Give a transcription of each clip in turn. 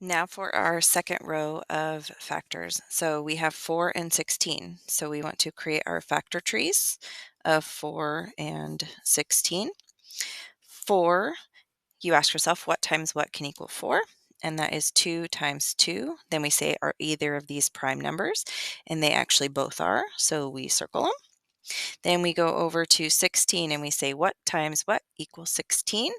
Now for our second row of factors. So we have 4 and 16. So we want to create our factor trees of 4 and 16. 4, you ask yourself what times what can equal 4? And that is 2 times 2. Then we say, are either of these prime numbers? And they actually both are, so we circle them. Then we go over to 16 and we say, what times what equals 16?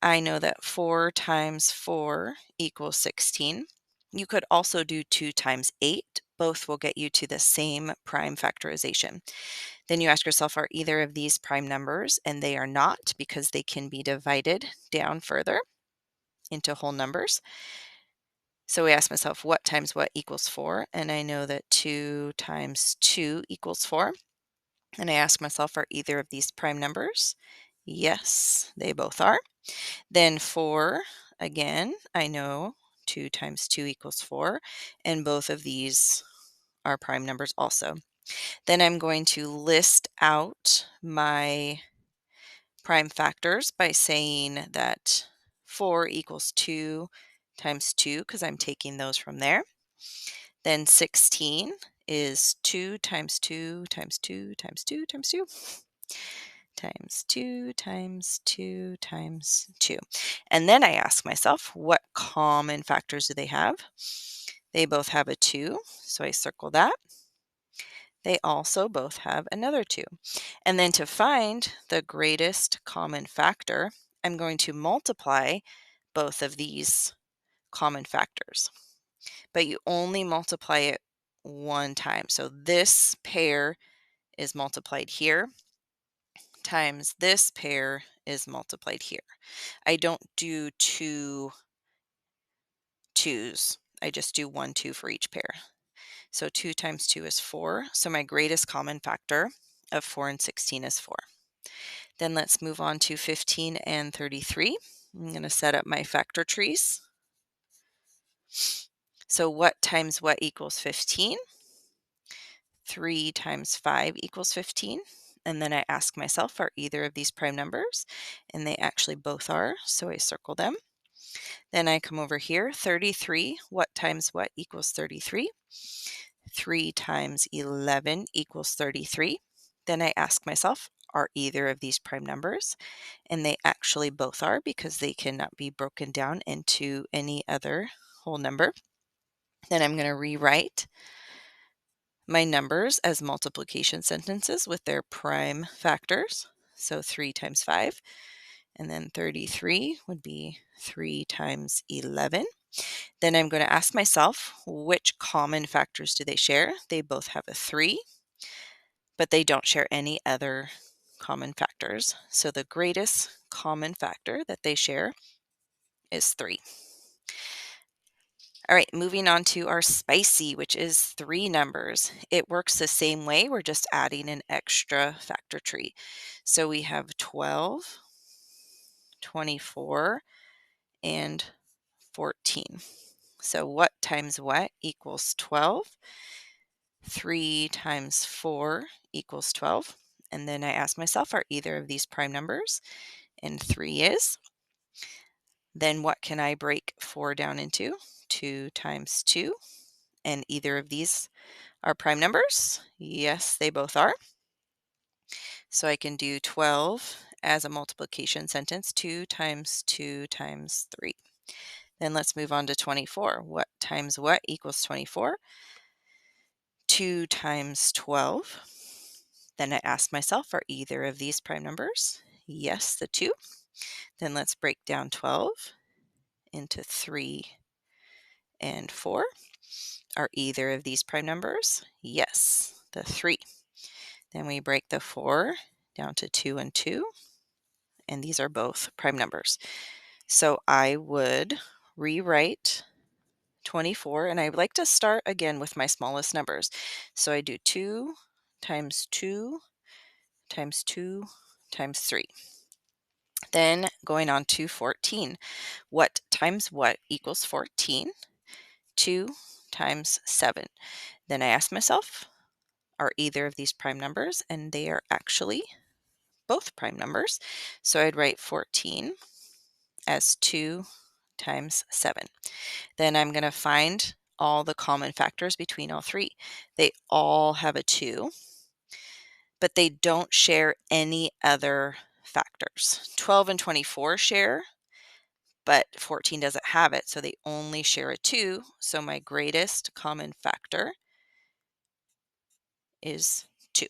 I know that 4 times 4 equals 16. You could also do 2 times 8. Both will get you to the same prime factorization. Then you ask yourself, are either of these prime numbers? And they are not, because they can be divided down further into whole numbers. So we ask myself, what times what equals 4? And I know that 2 times 2 equals 4. And I ask myself, are either of these prime numbers? Yes, they both are. Then 4, again, I know 2 times 2 equals 4, and both of these are prime numbers also. Then I'm going to list out my prime factors by saying that 4 equals 2 times 2, because I'm taking those from there. Then 16 is 2 times 2 times 2 times 2 times 2 times 2 times 2 times 2. And then I ask myself, what common factors do they have? They both have a 2, so I circle that. They also both have another 2. And then to find the greatest common factor, I'm going to multiply both of these common factors. But you only multiply it one time. So this pair is multiplied here times this pair is multiplied here. I don't do 2 2s. I just do 1 2 for each pair. So 2 times 2 is 4. So my greatest common factor of 4 and 16 is 4. Then let's move on to 15 and 33. I'm going to set up my factor trees. So what times what equals 15? 3 times 5 equals 15. And then I ask myself, are either of these prime numbers? And they actually both are, so I circle them. Then I come over here, 33, what times what equals 33? 3 times 11 equals 33. Then I ask myself, are either of these prime numbers? And they actually both are, because they cannot be broken down into any other whole number. Then I'm going to rewrite my numbers as multiplication sentences with their prime factors. So 3 times 5, and then 33 would be 3 times 11. Then I'm going to ask myself, which common factors do they share? They both have a 3, but they don't share any other common factors. So the greatest common factor that they share is 3. All right, moving on to our spicy, which is 3 numbers. It works the same way. We're just adding an extra factor tree. So we have 12, 24, and 14. So what times what equals 12? 3 times 4 equals 12. And then I ask myself, are either of these prime numbers? And 3 is. Then what can I break 4 down into? 2 times 2. And either of these are prime numbers? Yes, they both are. So I can do 12 as a multiplication sentence, 2 times 2 times 3. Then let's move on to 24. What times what equals 24? 2 times 12. Then I ask myself, are either of these prime numbers? Yes, the 2. Then let's break down 12 into 3 and 4. Are either of these prime numbers? Yes, the 3. Then we break the 4 down to 2 and 2, and these are both prime numbers. So I would rewrite 24, and I would like to start again with my smallest numbers. So I do 2 times 2 times 2 times 3. Then going on to 14. What times what equals 14? 2 times 7. Then I ask myself, are either of these prime numbers? And they are actually both prime numbers. So I'd write 14 as 2 times 7. Then I'm going to find all the common factors between all three. They all have a 2, but they don't share any other factors. 12 and 24 share, but 14 doesn't have it, so they only share a 2. So my greatest common factor is 2.